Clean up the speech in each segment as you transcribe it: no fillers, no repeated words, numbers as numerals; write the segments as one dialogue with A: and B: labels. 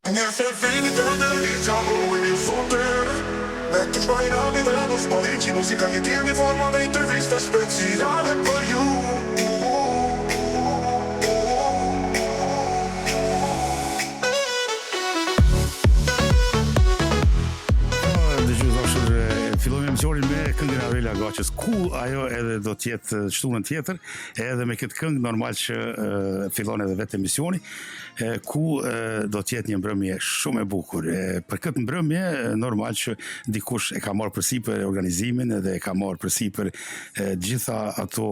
A: Një fërfini të dëri qapo e një soter Me të shpajrali dhe në spalici Muzika jetimi forma dhe intervista speciale për ju
B: Fillojmë emisionin me këngën e Aurela Gaçës, ku ajo edhe do të jetë shtunën tjetër, edhe me këtë këngë normal që fillon edhe vetë emisioni, ku do të jetë një mbrëmje shumë e bukur. Për këtë mbrëmje normal që dikush e ka marrë përsipër organizimin edhe e ka marrë përsipër gjitha ato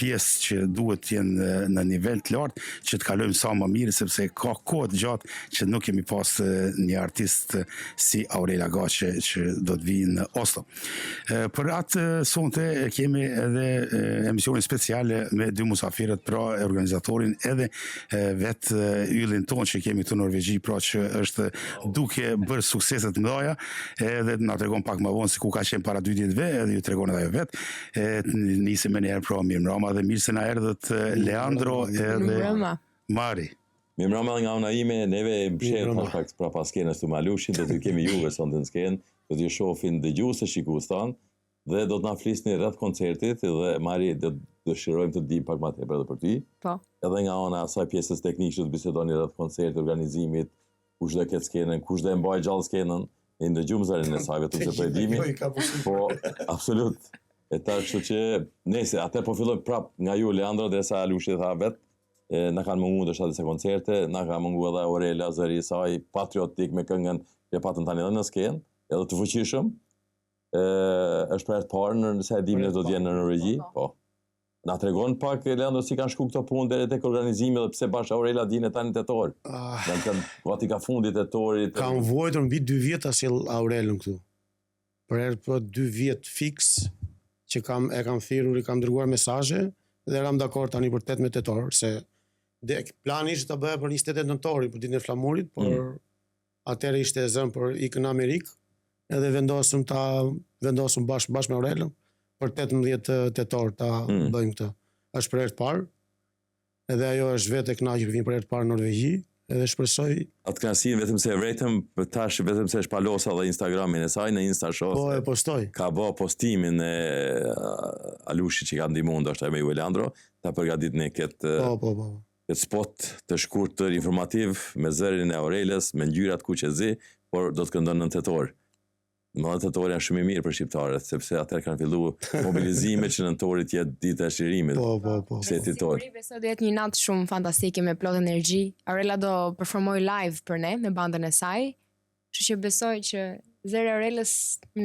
B: pjesë që duhet të jenë në nivel të lartë që të kalojmë sa më mirë, sepse ka kohë të gjatë që nuk kemi pas një artist si Aurela Gaçë që do të vijë në Oslo. Për atë sonte kemi edhe emisionin speciale me dy musafirët, pra organizatorin edhe vetë yllin ton që kemi të Norvegji, pra që është duke bërë sukseset mëdha, edhe na tregon pak më vonë se ku ka qenë para 2 ditëve, edhe ju tregon edhe ajo vetë. Nisim me njerë, pra mirëmbrëma dhe mirë se na erdhët Leandro edhe Mari.
C: Mirëmbrëma nga una ime, neve mbështet pak pra pas skenës të Malushin, do të kemi juve sonte në skenë, do t'ju shohin dëgjuesë shikus tanë dhe do të na flisni rreth koncertit dhe Mari do dëshirojmë të di pak më tepër edhe për ty.
D: Po.
C: Edhe nga ana e asaj pjesës teknike që të bisedoni rreth koncertit, organizimit, kush do ketë skenën, kush do e mbaj gjallë skenën, ne ndëgjojmë zërin e saj vetëm se po e dimi. Po, absolut. E tash kështu që nëse atë po fillojmë prap nga ju Leandro derisa Alushi tha vet, na kanë munguar ndoshta disa koncerte, na ka munguar edhe Aurela zëri i saj patriotik me këngën që patën tani edhe në skenë. Edhe të fuqishëm, është për e të parë nëse e dim ne do të jenë në Norvegji, po. Na tregon pak, Leandro, si kanë shku këto punë deri tek organizimi dhe pse bash Aurela dinë tani tetor. Gati ka fundit tetorit.
E: Kam vojtur mbi 2 vjet asjell Aurelën këtu. Për herë po 2 vjet fiks që e kam thirrur, i kam dërguar mesazhe dhe jam dakord tani për 18 tetor, se plani ishte ta bëja për 28 nëntori për ditën e flamurit, por atëherë ishte e zënë për ikën në Amerikë. Edhe vendosëm bashkë me Aurelën për 18 tetor ta bëjmë këtë. Është për herë të parë. Edhe ajo është vetë e kënaqur vjen për herë të parë në Norvegji, edhe shpresoj
C: atë kënaqësinë vetëm se e vretëm, tash vetëm se shpalosa dhe Instagramin e saj në Instashow.
E: Po e postoj.
C: Ka bë postimin e Alushi që ka ndihmuar ndoshta me Leandro, ta përgatitni këtë këtë spot të shkurtër informativ me zërin e Aurelës, me ngjyrat kuqezi, por do të këndon në tetor. Në tetor janë shumë i mirë për shqiptarët, sepse atëherë kanë filluar mobilizime që nëntori të jetë dita e shërimit.
E: Po.
C: Se tetor.
D: Besoj do jetë një natë shumë fantastike me plot energji. Aurela do performoj live për ne me bandën e saj. Kështu që besoj që zëri i Aurelës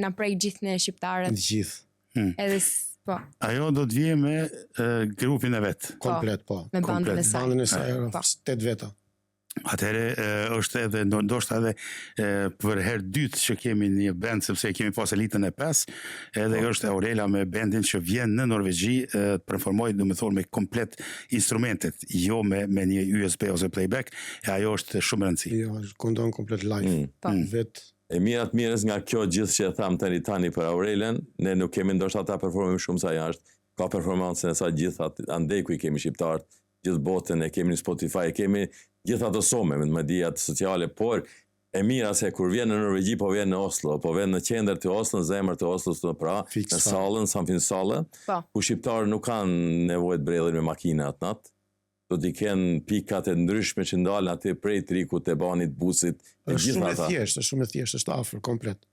D: na prek gjithë ne shqiptarët.
E: Gjithë.
D: Edhe po.
B: Ajo do të vijë me grupin e vet.
E: Komplet, po.
D: Me bandën e saj.
E: Bandën e saj 8 veta.
B: Atëherë është edhe ndoshta edhe për herë dytë që kemi një band, sepse kemi pas elitën e 5, edhe është Aurela me bandin që vjen në Norvegji të performojë, domethënë me komplet instrumentet, jo me një USB ose playback, e ajo është shumë e rëndësishme.
E: Jo, këndon komplet live. Vet.
C: E mirës nga kjo gjithë që e tham tani për Aurelën, ne nuk kemi ndoshta ta performojmë shumë sa jashtë, ka performancën e saj gjithë andej ku i kemi shqiptarët, gjithë botën e kemi në Spotify, e kemi gjithë ato some me mediat sociale, por e mira se kur vjen në Norvegji, po vjen në Oslo, po vjen në qendër të Oslo, në zemër të Oslo, në sallën, Samfunnshallen, ku shqiptarë nuk kanë nevojë të brelin me makina atë natë, do t'i kenë pikat e ndryshme që ndalën aty prej Trikut, e Banit, Busit, e gjitha ata.
E: Është shumë e thjeshtë, është afër komplet.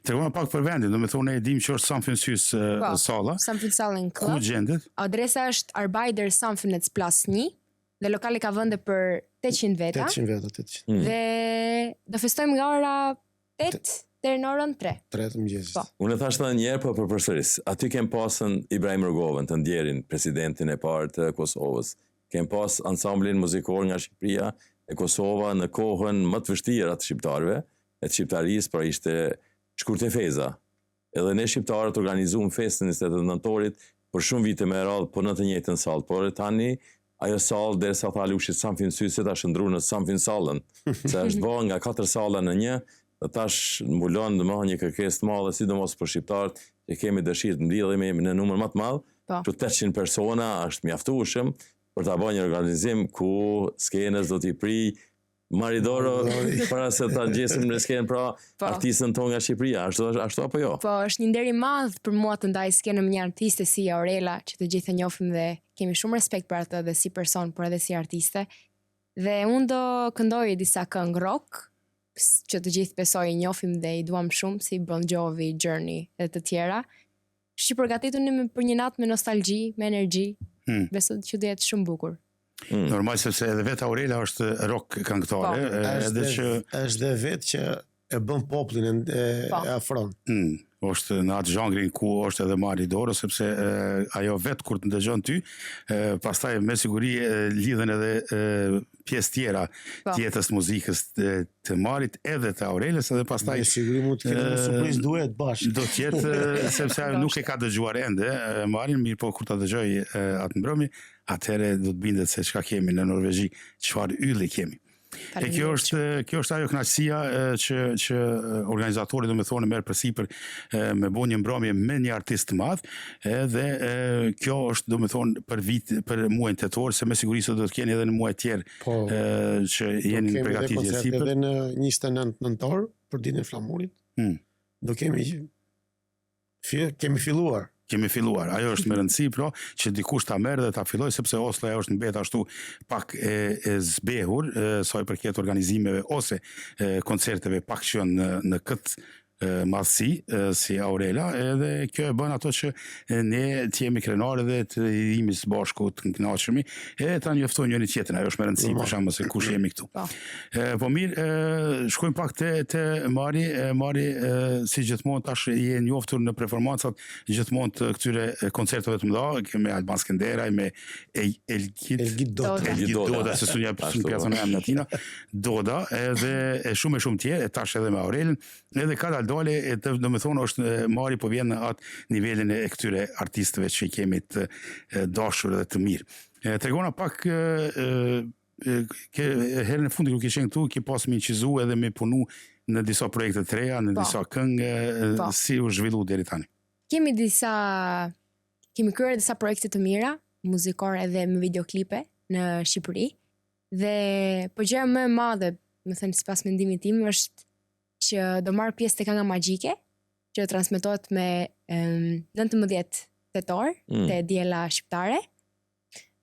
B: Tregona pak për vendin, domethënë e dim që është Samfunnshuset-salla.
D: Samfunnshallen Club.
B: Ku gjendet?
D: Adresa është Arbeidersamfunnets Plass 1 dhe lokali ka vende për 800 veta.
E: 800 veta.
D: Dhe do festojmë nga ora 8 deri në orën 3.
E: 3 të mëngjesit.
C: Unë e thash edhe një herë, po për përsëris. Aty kem pasën Ibrahim Rrogovën, të ndjerin, presidentin e parë të Kosovës. Kem pas ansamblin muzikor nga Shqipëria e Kosova në kohën më të vështirë atë shqiptarëve, e të shqiptarisë, pra ishte shkurtefeza. Edhe ne shqiptarët organizuam festën 29 nëntorit për shumë vite me radhë, po në të njëjtën sallë, por tani ajo sallë derisa tha Alushi Samfunnshuset ta shndruar në Samfunnshallen, se është bërë nga 4 salla në një, dhe tash mbulon domethënë një kërkesë të madhe, sidomos për shqiptarët që kemi dëshirë të mbledhemi në numër më të madh, që 800 persona është mjaftueshëm për ta bërë një organizim ku skenës do t'i prij Maridoro, para se ta gjesim në skenë pra artistën tonë nga Shqipëria, ashtu apo jo?
D: Po, është një nder i madh për mua të ndaj skenën me një artiste si Aurela, që të gjithë e njohim dhe kemi shumë respekt për atë dhe si person, por edhe si artiste. Dhe unë do këndoj disa këngë rock, që të gjithë besoj i njohim dhe i duam shumë, si Bon Jovi, Journey dhe të tjera. Që përgatituni për një natë me nostalgji, me energji, besoj që do jetë shumë bukur.
B: Normal sepse edhe vetë Aurela është rock këngëtare, edhe që
E: është dhe vetë që e bën popullin e afron.
B: është në atë zhangrin ku është edhe Maridoro, sepse ajo vetë kur të ndëgjon ty, pastaj me siguri lidhen edhe pjesë tjera të jetës muzikës të Marit edhe të Aurelës, edhe pastaj
E: Me siguri mund të ketë një surprizë duet bashkë.
B: do të jetë sepse ajo nuk e ka dëgjuar ende Marin, mirë po kur ta dëgjoj atë mbrëmje, atëherë do të bindet se çka kemi në Norvegji, çfarë ylli kemi. E kjo është ajo kënaqësia që organizatori domethënë merr përsipër me bën një mbrëmje me një artist të madh, edhe kjo është domethënë për muajin tetor, se me siguri se do të keni edhe në muaj tjerë që jeni në përgatitje sipër.
E: Edhe në 29 nëntor për ditën e flamurit. Do kemi filluar.
B: Kemi filluar. Ajo është me rëndësi, pra, që dikush ta merr dhe ta filloj, sepse Oslo është mbet ashtu pak e zbehur, sa i përket organizimeve ose koncerteve pak që në këtë madhësi si Aurela, edhe kjo e bën ato që ne të jemi krenarë dhe të jemi së bashku të kënaqemi, edhe ta njoftojmë njëri tjetrin. Ajo është me rëndësi, për shembull, se kush jemi këtu. Po mirë, shkojmë pak te Mari. Mari, si gjithmonë tash je njoftur në performancat gjithmonë të këtyre koncerteve të mëdha, me Alban Skenderaj, me
E: Elgid
B: Doda, se sunja pjesën e latina, Doda, edhe shumë tjerë, tash edhe me Aurelën, edhe ka dole, do me thonë është Mari po vjen në atë nivelin e këtyre artistëve që i kemi të dashur dhe të mirë. Tregona pak herën e fundit kur ke qenë këtu, ke pas me incizu edhe me punu në disa projekte të reja, në disa këngë, si u zhvillu deri tani?
D: Kemi kryer disa projekte të mira, muzikore edhe me videoklipe në Shqipëri, dhe po gjëja më e madhe, më thënë sipas mendimit tim, është që do marrë pjesë të kënga magjike, që transmetohet me 19 tetor të Diela Shqiptare.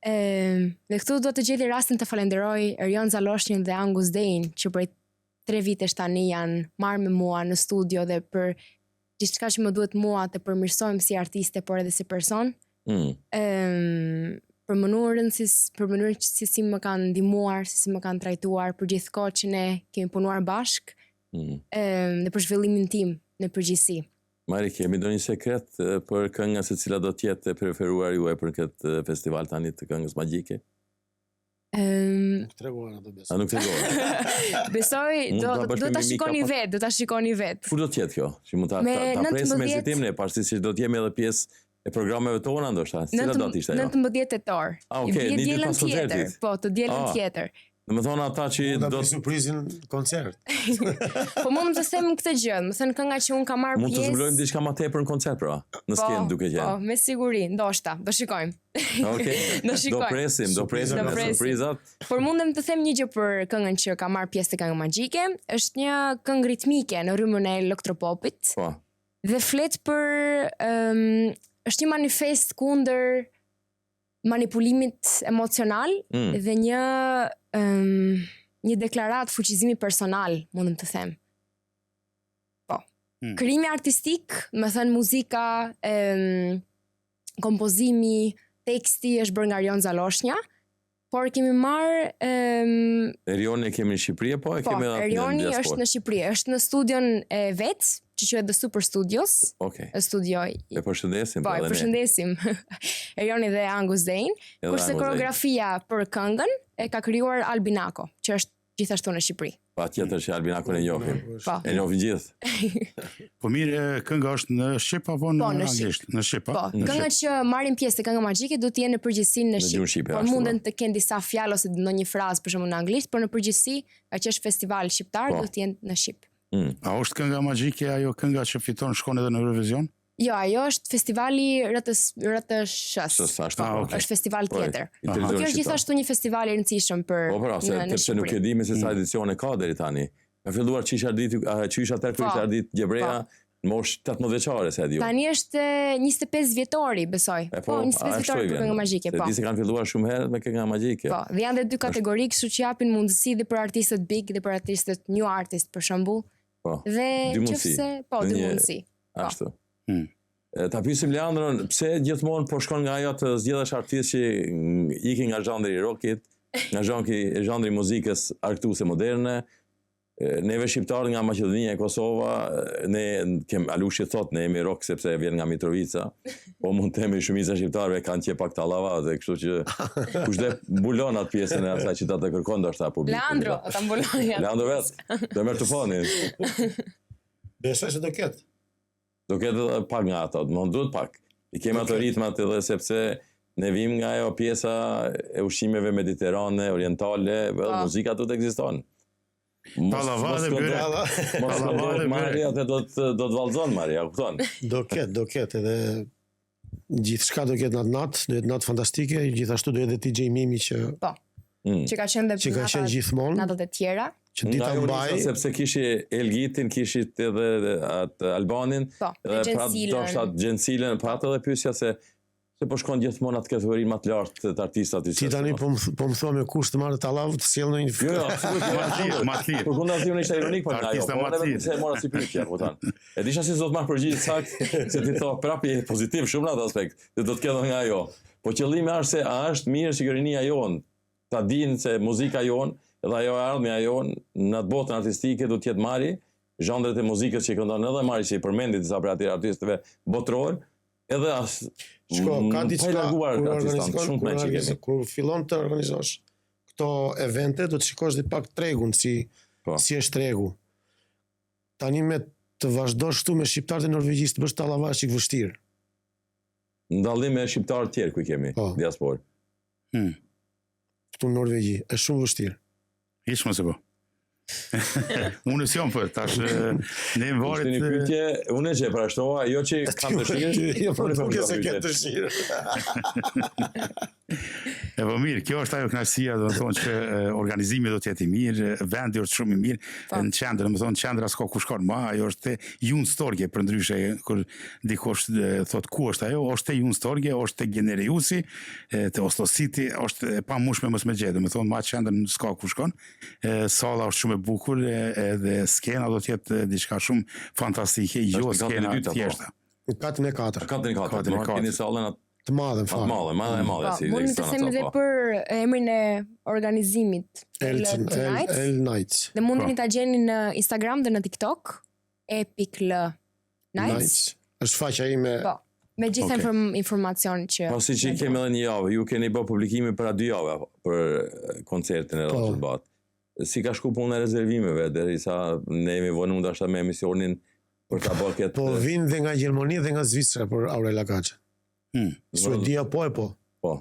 D: Dhe këtu do të gjeti rastin të falenderoj Erjon Zaloshnjën dhe Angus Dein, që prej 3 vitesh tani janë marrë me mua në studio dhe për gjithçka që më duhet mua të përmirësojmë si artiste, por edhe si person. Për mënyrën që si më kanë ndihmuar, si më kanë trajtuar për gjithë kohë që ne kemi punuar bashkë. Dhe për zhvillimin tim në përgjithësi.
C: Mari, kemi do një sekret për kënga se cila do t'jetë e preferuar juaj për këtë festival tani të këngës magjike?
E: Nuk treguar ato besoj.
C: Nuk treguar.
D: Besoj, do ta shikoni vetë.
C: Kur do t'jetë kjo? Që mund ta presim me hezitim ne, pavarësisht se do t'jemi edhe pjesë e programeve tona ndoshta. Cila do t'ishte ajo?
D: 19 tetor.
C: Okej, ditë pas koncertit.
D: Po, të dielën tjetër.
C: Në më thonë ata që
E: do të surprizin koncert.
D: Po mund të them këtë gjë, më thënë kënga që unë ka marrë pjesë.
C: Mund të zbulojmë diçka më tepër në koncert pra, në skenë duke qenë.
D: Po, me siguri, ndoshta, do shikojmë.
C: Okej. Do presim me surprizat.
D: Por mundem të them një gjë për këngën që ka marrë pjesë të këngë magjike, është një këngë ritmike në rrymën e elektropopit.
C: Po.
D: Dhe flet për është një manifest kundër manipulimit emocional dhe një deklarat fuqizimi personal, mundem të them. Po. Krijimi artistik, më thënë muzika, kompozimi, teksti është bërë nga Erjon Zaloshnja, por kemi marrë
C: Erjoni e kemi në Shqipëri, po e kemi edhe në
D: Erjoni është në Shqipëri, është në studion e vet, që quhet The Super Studios.
C: Okej.
D: Studio.
C: E përshëndesim.
D: Po, e përshëndesim. Erjoni dhe Angus Dein, kurse koreografia për këngën e ka krijuar Albinako, që është gjithashtu në Shqipëri.
C: Patjetër që Albinakon e njohim. E njohim gjithë.
B: Po mirë, kënga është në shqip apo në anglisht? Në shqip,
D: po. Këngat që marrin pjesë të këngë magjike do të jenë në përgjithësi në shqip. Por munden të kenë disa fjalë ose ndonjë frazë për shembull në anglisht, por në përgjithësi, që është festival shqiptar, do të jenë në shqip.
B: A është kënga magjike ajo kënga që fiton shkon edhe në Eurovision?
D: Jo, ajo është festivali RTS-s.
C: Ashtu.
B: Okay.
D: Është festival
C: Po,
D: tjetër.
C: i
D: Po
C: televizion
D: kjo është
C: shqiptar.
D: gjithashtu një festival i rëndësishëm për
C: Po, pra, sepse nuk e
D: Shqipëri.
C: di me se sa edicione ka deri tani. Ka filluar qysh atër kur ishte ardit Gjebreja, në mosh 18 vjeçare, se e di.
D: Tani është 25 vjetori, besoj. Po, 25 vjetori për këngë magjike, po.
C: Se di se kanë filluar shumë herët me kënga magjike.
D: Po, dhe janë dhe dy kategori, kështu që japin mundësi dhe për artistët big dhe për artistët new artist, për shembull.
C: Po.
D: Dhe
C: Dy mundësi.
D: qofse, po, dy
C: Një-
D: mundësi. Po.
C: Ashtu. Ta pyesim Leandron, pse gjithmonë po shkon nga ajo të zgjedhësh artistë që ikin nga zhandri i rockit, nga zhandri i muzikës arktuse moderne, neve shqiptarë nga Maqedonia e Kosova, ne kem Alushi thot, ne jemi rock sepse vjen nga Mitrovica, po mund të themi shumica shqiptarëve kanë që pak tallavate, kështu që kushte mbulon atë pjesën e asaj që ta të kërkon ndoshta publiku.
D: Leandro, ta mbulon janë.
C: Leandro vetë, do merr të fonin.
E: Besoj se do ketë.
C: Do ketë edhe pak nga ato, më duhet pak. I kemi ato ritmat edhe sepse ne vim nga ajo pjesa e ushqimeve mediterane, orientale, muzika do të ekziston.
B: Tallavate, byre.
C: Mos
B: Tallavate,
C: Maria atë do të vallëzon Maria, kupton?
E: Do ketë edhe gjithçka do ketë natë, do jetë natë fantastike, gjithashtu do jetë DJ Mimi që
D: Po. Që ka qenë
E: që ka qenë gjithmonë,
D: natët e tjera.
E: që dita
C: Nga
E: mbaj,
C: Eurisa, sepse kishi Elgitin, kishit edhe atë Albanin,
D: Po,
C: edhe
D: me
C: pra ndoshta Gjencilën, pra atë edhe pyesja se po shkon gjithmonë atë kategorinë më të lartë të artistat.
E: ti tani po më thua me kusht të marrë tallavë të sjell në një
C: Jo, absolutisht.
B: Ma të lirë.
C: Por kunda unë ishte ironik për nga jo,
B: Artista
C: po
B: ma të
C: edhe
B: lirë.
C: se e mora si pyetje, kupton. E disha se do të marr përgjigje saktë, se ti thua prapë je pozitiv shumë në atë aspekt, se do të ketë nga ajo. Po qëllimi është se a është mirë që rinia jon ta dinë se muzika jon edhe ajo ardhmja jon në atë botën artistike do të jetë marri zhandret e muzikës që këndon edhe marri që i përmendi disa prej atyre artistëve botror, edhe as
E: Shko, ka diçka
C: laguar artistan, shumë të që kemi.
E: kur fillon të organizosh këto evente, do të shikosh dhe pak tregun si
C: Po.
E: si është tregu. Tani me të vazhdosh këtu me shqiptarët e Norvegjisë të bësh tallavash çik vështirë.
C: Ndallim me shqiptarë tjerë ku i kemi,
E: Po.
C: diasporë.
E: Këtu në Norvegji është shumë vështirë.
B: Hiç më se po. Unë s'jam për, tash ne më
C: Ishte një
B: varet.
C: pyetje, unë që e parashtova, jo që kam dëshirë.
E: Jo, po
C: unë
E: nuk e
C: kam
E: se ke
C: pyetje.
E: dëshirë.
B: E po mirë, kjo është ajo kënaqësia, do të thonë që organizimi do të jetë i mirë, vendi është shumë i mirë, në qendër, do të thonë qendra s'ka ku shkon më, ajo është te Jun Storge, për ndryshe kur dikush thot ku është ajo, është te Jun Storge, është te Generiusi, te Oslo City, është e pamushme mos me gjetë, do të thonë ma qendër s'ka ku shkon. Salla është shumë e bukur, edhe skena do të jetë diçka shumë fantastike, jo
C: Është në katën e
B: skena
C: dytë, apo?
B: thjeshta.
E: Në katën e katër.
C: Katën e katër,
B: Katën e
C: do keni
B: katër.
C: sallën atë
E: Të madhe më fare.
C: madhe si
D: Mund të themi dhe
C: po.
D: për emrin e organizimit
E: Elcin,
D: Nights.
E: El Nights.
D: Dhe mundeni
B: Po.
D: ta gjeni në Instagram dhe në TikTok, Epic L Nights.
E: Është faqja ime.
D: Po, me gjithë
B: Okej.
D: informacion që...
C: Pasi që kemi edhe një javë, ju keni bë publikime për 2 javë për koncertin e
E: Po.
C: Rashid Bat. Si ka shku puna e rezervimeve, derisa ne jemi vënë ndoshta me emisionin për ta bërë këtë.
E: Po vinë dhe nga Gjermania dhe nga Zvicra për Aurela Gaxha. Suedia po e po.
C: Po.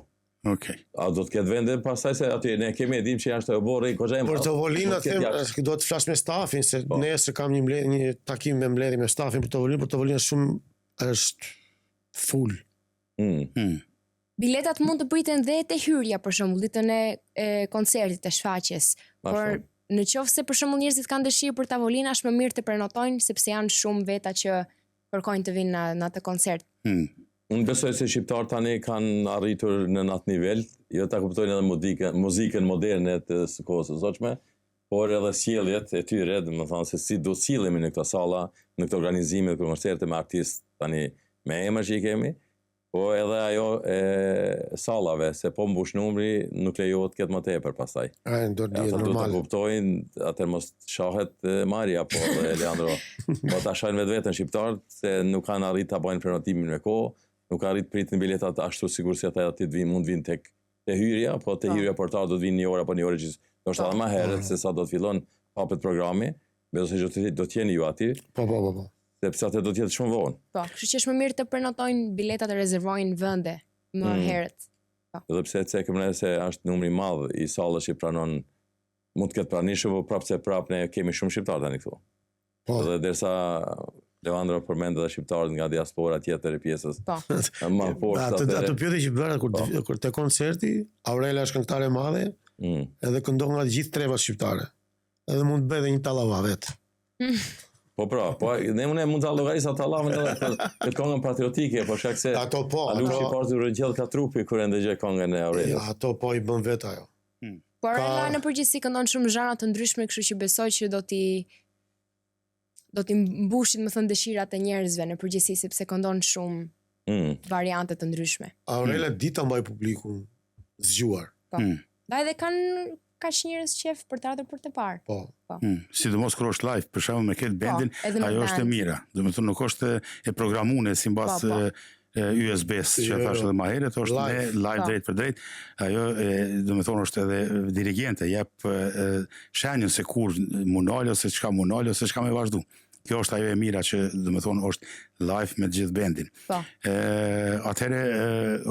B: Okej.
C: A do të ketë vende pastaj se aty ne kemi dim që janë të borë goxha e
E: Për të volina them, do të flas me stafin se
C: Po.
E: nesër kam një takim me mbledhje me stafin për të volina shumë është full.
D: Biletat mund të priten dhe te hyrja, për shembull, ditën e koncertit të shfaqjes. Por në qoftë se për shembull njerëzit kanë dëshirë për tavolina, është më mirë të prenotojnë sepse janë shumë veta që kërkojnë të vinë në atë koncert.
C: Unë besoj se shqiptarët tani kanë arritur në atë nivel, jo ta kuptojnë edhe muzikën moderne të së kohës së sotshme, por edhe sjelljet e tyre, domethënë se si do sillemi në këto salla, në këto organizime, në koncerte me artistë tani me emër që i kemi, po edhe ajo e sallave, se po mbush numri nuk lejohet këtë më tepër pastaj.
E: Do të
C: Ata
E: jetë
C: do të
E: normal.
C: kuptojnë, atër mos shahet Maria po dhe Leandro, po ta shajnë vetën shqiptarët se nuk kanë arrit ta bëjnë prenotimin me kohë, nuk kanë arrit pritin biletat ashtu sikur si ata aty mund vinë tek te hyrja, po te hyrja portar do të vinë 1 orë apo 1 orë që do të më herët se sa do të fillon hapet programi, besoj se do të jeni ju aty,
E: Po.
C: sepse atë do të jetë shumë vonë.
D: Po, kështu që është më mirë të prenotojnë biletat e rezervojnë vende më herët.
C: Edhe pse cekëm ne se është numri i madh i sallës që pranon mund të ketë pranishëm, por prapë se prapë ne kemi shumë shqiptar tani këtu.
E: Po.
C: Edhe derisa Levandro përmend edhe shqiptarët nga diaspora tjetër e pjesës.
D: Po.
C: Më poshtë
E: Atë pyetje që bëra kur te koncerti, Aurela është këngëtare e madhe, edhe këndon nga të gjithë trevat shqiptare. Edhe mund të bëj edhe një tallava vet.
C: Po ne mund ta llogarisë atë tallavën edhe këtë këngën patriotike, por shkak se
E: Ato po,
C: Alushi parti rëngjell ka trupi kur e ndëgjoj këngën e Aurelës.
E: Ato po i bën vet ajo.
D: Po Aurela në përgjithësi këndon shumë zhanra të ndryshme, kështu që besoj që do t'i mbushit më thënë dëshirat e njerëzve në përgjithësi sepse këndon shumë variante të ndryshme.
E: Aurela dita mbaj publikun zgjuar.
D: Po. Da edhe kanë kaq njerëz qef për të ardhur për të parë.
E: Po.
B: Sidomos kur është live, për shembull me këtë bendin, ajo është e mira. Domethënë nuk është e programuar sipas USB-s që thash edhe më herët, është live drejt për drejt. Ajo domethënë është edhe dirigente, jep shenjën se kur munal ose çka munal ose çka më vazhdu. Kjo është ajo e mira që domethënë është live me gjithë bendin. Atëherë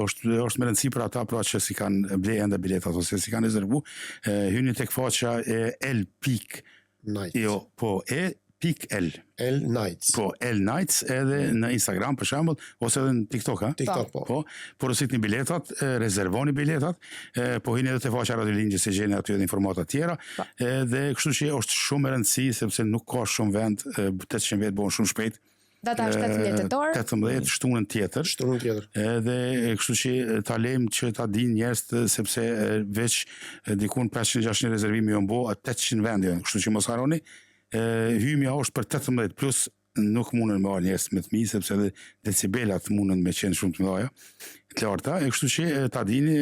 B: është më rëndësi për ata pra që si kanë ble ende biletat ose si kanë rezervu, hyni tek faqja e L.Nights. Jo, po L.
E: L.Nights.
B: Po, L.Nights edhe në Instagram për shembull, ose edhe në TikTok, ha?
E: TikTok, po.
B: Porositni biletat, rezervoni biletat, po hyni edhe te faqja Radio Lingjë se gjeni aty edhe informata tjera, dhe kështu që është shumë e rëndësishme sepse nuk ka shumë vend, 800 vet bën shumë shpejt.
D: Data është 18 tetor.
B: 18 shtunën tjetër. Edhe kështu që ta lejmë që ta dinë njerëzit sepse veç dikun 500-600 rezervimi janë bë, 800 vende janë, kështu që mos harroni. Hymja është për 18 plus, nuk mundën me marrë njerëz me të mi, sepse edhe decibelat mundën me qenë shumë të mëdha. Të larta, e kështu që ta dini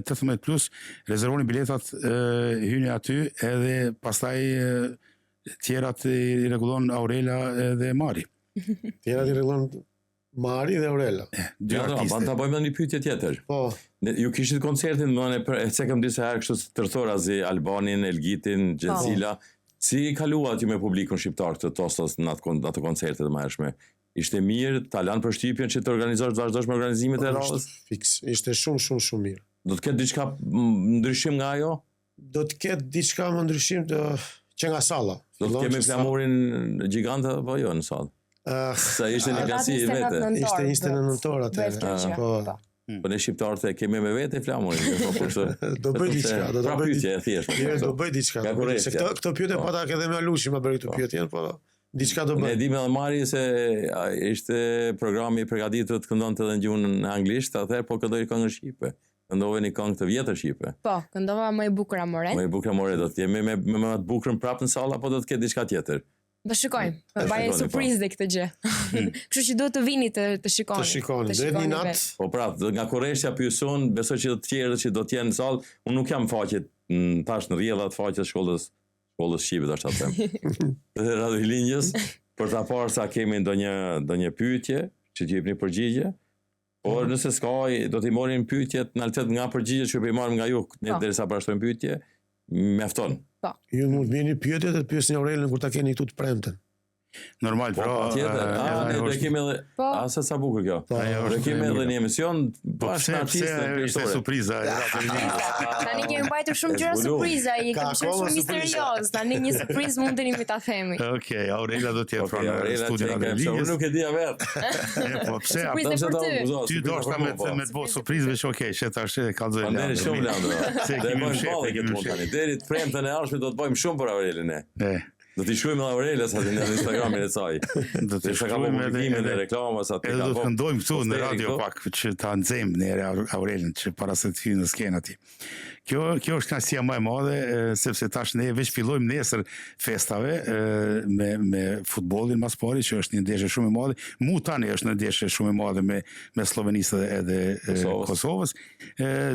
B: 18 plus, rezervoni biletat, hyni aty edhe pastaj tjerat i rregullon Aurela dhe Mari.
E: Tjerat i rregullon Mari dhe Aurela.
B: Dy artistë.
C: Ta bëjmë një pyetje tjetër.
E: Po.
C: Ju kishit koncertin se kam disa herë kështu tërthorazi Albanin, Elgitin, Gjensila. Si kaluat ju me publikun shqiptar këtë tostos në atë koncertet e mëhershme? Ishte mirë, ta lanë përshtypjen që të organizosh të vazhdosh me organizimet e radhës?
E: Fiks, ishte shumë mirë.
C: Do të ketë diçka ndryshim nga ajo?
E: Do të ketë diçka më ndryshim që nga salla.
C: Do të kemi flamurin gjigante apo jo në sallë? Sa ishte një klasi vete?
E: Ishte 29 nëntor atëherë. Po.
C: Po ne shqiptarët e kemi me vete flamurin.
E: Do bëj diçka, do
C: bëj pyetje e thjeshtë.
E: Do bëj diçka. Se këto pyetje pata edhe me Alushi më bëri këto pyetje, po diçka do bëj.
C: Ne dimë edhe Mari se ishte programi i përgatitur të këndonte edhe në gjuhën anglisht, atëherë po këndoi këngë shqipe. Këndove një këngë të vjetër shqipe.
D: Po, këndova Më e bukur amore.
C: Më e bukur amore, do të jemi me më të bukurën prapë në sallë apo do të ketë diçka tjetër?
D: Do shikojmë. Bëjë surprizë dhe këtë gjë. Kështu që duhet të vini të shikoni.
E: Të shikoni. Do jetë një natë.
C: Po prapë, nga Korreshtja pyeson, besoj që të tjerë që do të jenë në sallë, unë nuk jam faqet tash në rrjedhat faqes shkollës shqipe tash ta them. Dhe Radio Lingjës për ta parë sa kemi ndonjë pyetje që t'ju jepni përgjigje. Por nëse s'ka, do t'i marrim pyetjet në realitet nga përgjigjet që po i marrim nga ju, ne derisa parashtrojmë pyetje, mjafton.
D: Po.
E: Ju mund të vini pyetje dhe të pyesni Aurelën kur ta keni këtu të premten.
B: Normal,
C: po tjetër. Ne do kemi edhe sa sa bukur kjo. Do kemi edhe një emision bashkë me artistë
B: ishte surpriza.
D: Tani kemi mbajtur shumë gjëra surpriza, i kemi shumë misterios. Tani një surprizë mundeni mi ta themi.
B: Okej, Aurela do të jetë pranë studios të Lingjës.
C: Nuk e di vet.
B: Po pse? Ty do të me të bëj surprizë veç okej, që tash e kallzoj
C: Leandro. Ne shumë Leandro.
B: Se kemi shef,
C: kemi tani. Deri të premten e ardhshme do të bëjmë shumë për Aurelën ne. Do t'i shkruajmë Aurelës aty në Instagramin e saj. Do të shkruajmë edhe reklamas aty.
B: Edhe do të këndojmë këtu në radio pak që ta nxejmë në Aurelën që para se të hyjë në skenë aty. Kjo është kënaqësia më e madhe sepse tash ne veç fillojmë nesër festave me futbollin mas pari që është një ndeshje shumë e madhe. Mu tani është një ndeshje shumë e madhe me Slovenisë edhe Kosovës.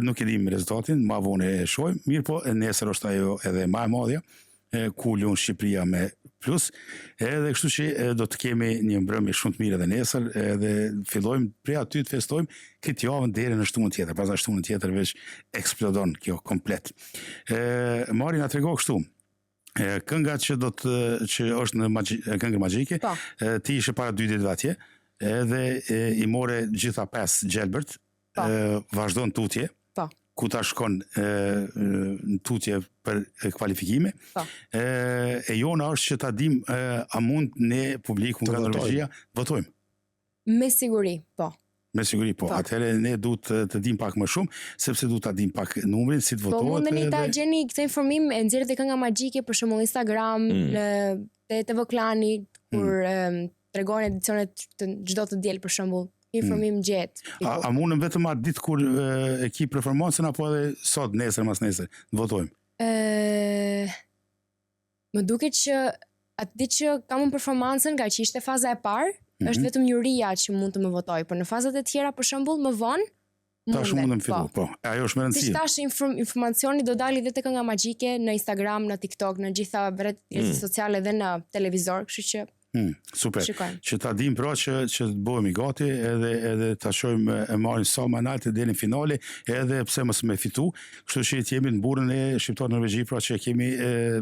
B: Nuk e dim rezultatin, më vonë e shohim. Mirë po, nesër është ajo edhe më e madhja. Ku luan Shqipëria me plus, edhe kështu që do të kemi një mbrëmje shumë të mirë edhe nesër, edhe fillojmë prej aty të festojmë këtë javën deri në shtunën tjetër, pastaj shtunën tjetër veç eksplodon kjo komplet. Mari na trego kështu. Kënga që është në këngë magjike, ti ishe para 2 ditëve atje, edhe i more gjitha 5 gjelbërt, vazhdon tutje. ku ta shkon në tutje për kvalifikime. E jona është që ta dim a mund ne publiku nga Norvegjia votojmë.
D: Me siguri, po.
B: Me siguri po. Atëherë ne duhet të dim pak më shumë, sepse duhet ta dim pak numrin, si të votohet.
D: Po mundeni ta gjeni këtë informim e nxjerrët e Kënga Magjike për shembull Instagram, te TV Klani, kur tregojnë edicionet të çdo të diel për shembull. Informim gjet.
B: A mundem vetëm atë ditë kur e ki performancën apo edhe sot, nesër, mas nesër, të votojmë?
D: Më duket që atë ditë që kam unë performancën, nga që ishte faza e parë, është vetëm juria që mund të më votoj, por në fazat e tjera për shembull më vonë
B: tash mundem fillu, po. Ajo është më rëndësishme.
D: Si tash informacioni do dalë edhe te Kënga Magjike në Instagram, në TikTok, në gjitha rrjetet sociale dhe në televizor, kështu që
B: super.
D: Shikojmë.
B: Që ta dim pra që të bëhemi gati edhe ta shohim e marrim sa më lart deri në finale, edhe pse mos me fitu, kështu që jemi në burrën e shqiptar Norvegji, pra që kemi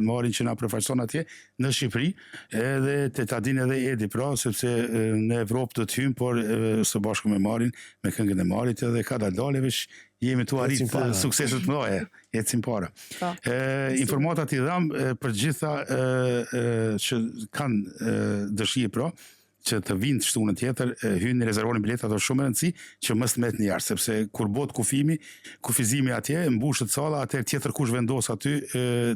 B: marrin që na përfaqëson atje në Shqipëri, edhe ta din edhe Edi pra, sepse në Evropë do të hym, por së bashku me Marin, me këngën e Marit, edhe ka dalë veç jemi tu arrit sukseset më mëdha, ecim para. Informatat I dham për gjitha që kanë dëshirë pra, që të vinë shtunën tjetër, hynë rezervoni biletat, është shumë e rëndësi që mos të met në jarë, sepse kur bot kufizimi atje, mbushet salla, atëherë tjetër kush vendos aty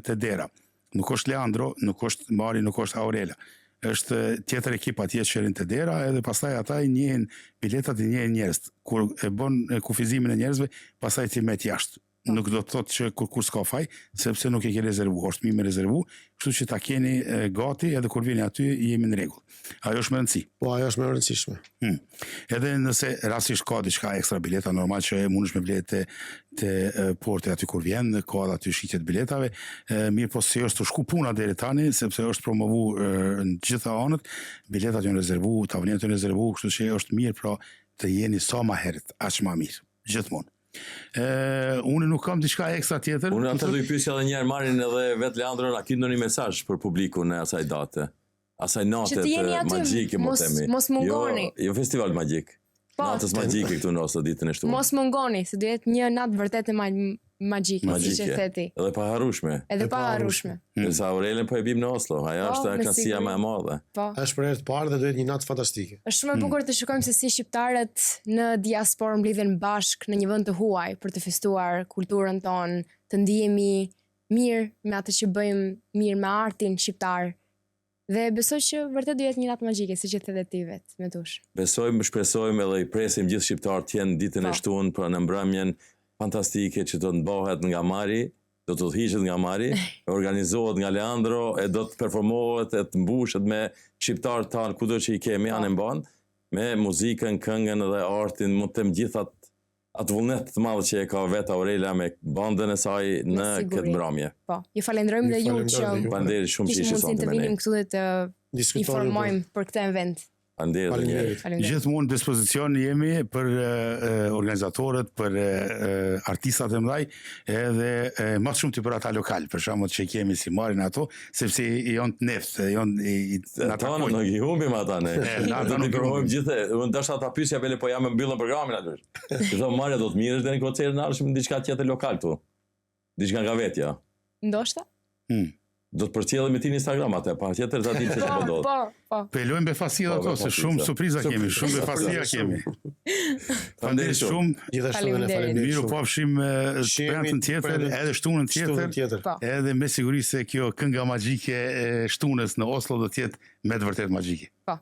B: te dera. Nuk është Leandro, nuk është Mari, nuk është Aurela. Është tjetër ekip atje që rinë të dera, edhe pastaj ata I njihen biletat, I njihen njerëz. Kur e bën kufizimin e njerëzve, pastaj ti met jashtë. Nuk do të thotë që kur s'ka faj, sepse nuk e ke rezervu, është mirë me rezervu, kështu që ta keni gati edhe kur vini aty jemi në rregull. Ajo është më rëndësi.
E: Po, ajo është më rëndësishme.
B: Edhe nëse rastisht ka diçka ekstra bileta, normal që mundesh me bilete te porti aty kur vjen, ka aty shitje të biletave, mirë po si është të shku puna deri tani, sepse është promovu në gjitha anët, biletat janë rezervu, tavolinet janë rezervu, kështu që është mirë pra të jeni sa më herët, aq më mirë, gjithmonë. Unë nuk kam diçka ekstra tjetër.
C: Unë atë do I pyesja edhe një herë Marin edhe vet Leandron, a ki ndonjë mesazh për publikun e asaj date? Asaj natet magjike, më themi.
D: Mos mungoni.
C: Jo festival magjik. Natës magjike këtu në Oslo ditën e shtunë.
D: Mos mungoni, se do jetë një natë vërtet e magjike, siç e theti.
C: Edhe pa harrueshme.
D: Edhe pa harrueshme.
C: Sa Aurelen po e bim në Oslo, ajo është kënaqësia më e madhe.
D: Po.
E: Është për herë të parë dhe do jetë një natë fantastike.
D: Është shumë e bukur të shikojmë se si shqiptarët në diasporë mblidhen bashk në një vend të huaj për të festuar kulturën tonë, të ndihemi mirë me atë që bëjmë, mirë me artin shqiptar. Dhe besoj që vërtet do jetë një natë magjike, siç e the ti vet, me tush.
C: Besojmë, shpresojmë edhe I presim gjithë shqiptarët të jenë ditën e shtunë për në mbrëmjen fantastike që do të mbahet nga Mari, do të udhëhiqet nga Mari, organizohet nga Leandro, e do të performohet, e të mbushet me shqiptarët tanë kudo që I kemi anë mban, me muzikën, këngën dhe artin, mund të them gjithat atë vullnet të madh që e ka vetë Aurela me bandën e saj në këtë mbrëmje.
D: Po, ju falenderojmë dhe ju që
C: faleminderit shumë që ishit
D: sonte me ne. Të vinim këtu dhe të informojmë për këtë event.
C: Faleminderit.
B: Gjithmonë dispozicion jemi për organizatorët, për artistat e mëdhaj, edhe më shumë ti për ata lokal, për shembull që kemi si Marin ato, sepse janë të neft, janë
C: ata nuk I humbim ata ne. Ata nuk provojmë gjithë. Unë dashja ta pyesja vele po jam mbyllën programin aty. Ti thon Maria do të mirësh deri në koncertin e ardhshëm diçka tjetër lokal tu. Diçka nga vetja.
D: Ndoshta?
C: Do të përcjellim me ti në Instagram atë, pa tjetër ta ditë se çfarë do.
D: Po.
B: Pelojmë befasia ato, se shumë surpriza kemi, shumë befasia kemi. Faleminderit shumë.
E: Gjithashtu ne faleminderit.
B: Miru pafshim premtën tjetër, edhe shtunën tjetër, edhe me siguri se kjo kënga magjike e shtunës në Oslo do të jetë me të vërtet magjike.
D: Po.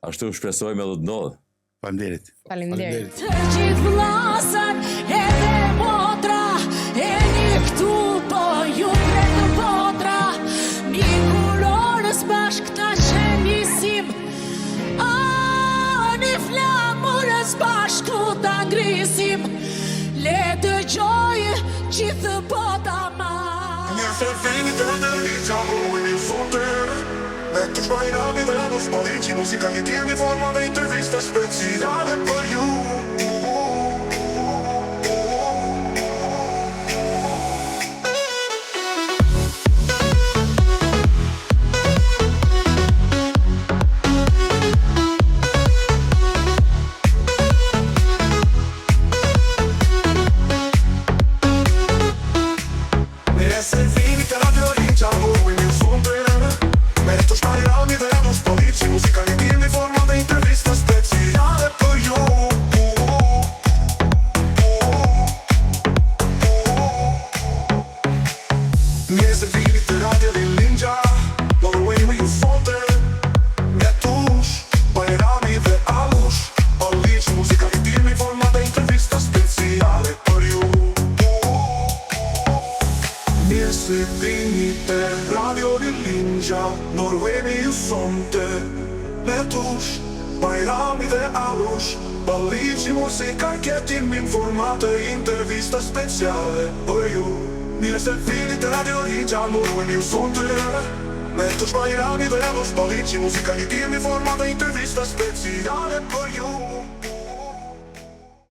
C: Ashtu shpresojmë edhe të ndodhë.
B: Faleminderit.
D: Faleminderit.
F: Të gjithë vllazat edhe motra, jeni këtu po ju të potra, mikurorës bashkë ta qenisim, ani flamurës bashku ta ngrisim, le dëgjoj gjithë bota ma.
A: Një se finit e dhe I qamu I një soter Me të shpajrami dhe në shpalici Muzika një tjemi forma dhe intervista speciale për ju Bajrami dhe Anush Polici, muzika një tim, informa dhe intervista speciale për ju. Mjesë vilit të radio dhe Ninja, Norway me ju sonte, me tush, Bajrami dhe Anush Polici, muzika një tim, informa dhe intervista speciale për ju. Mjesë vilit të radio dhe Ninja, Norway me ju sonte, me tush, Bajrami dhe Anush Polici, muzika kjetim informate, intervista speciale për ju. Mirë se filit të radio i gjanë Norway me ju sonte, me tush, Bajrami dhe Anush Polici, muzika kjetim informate, intervista speciale për ju.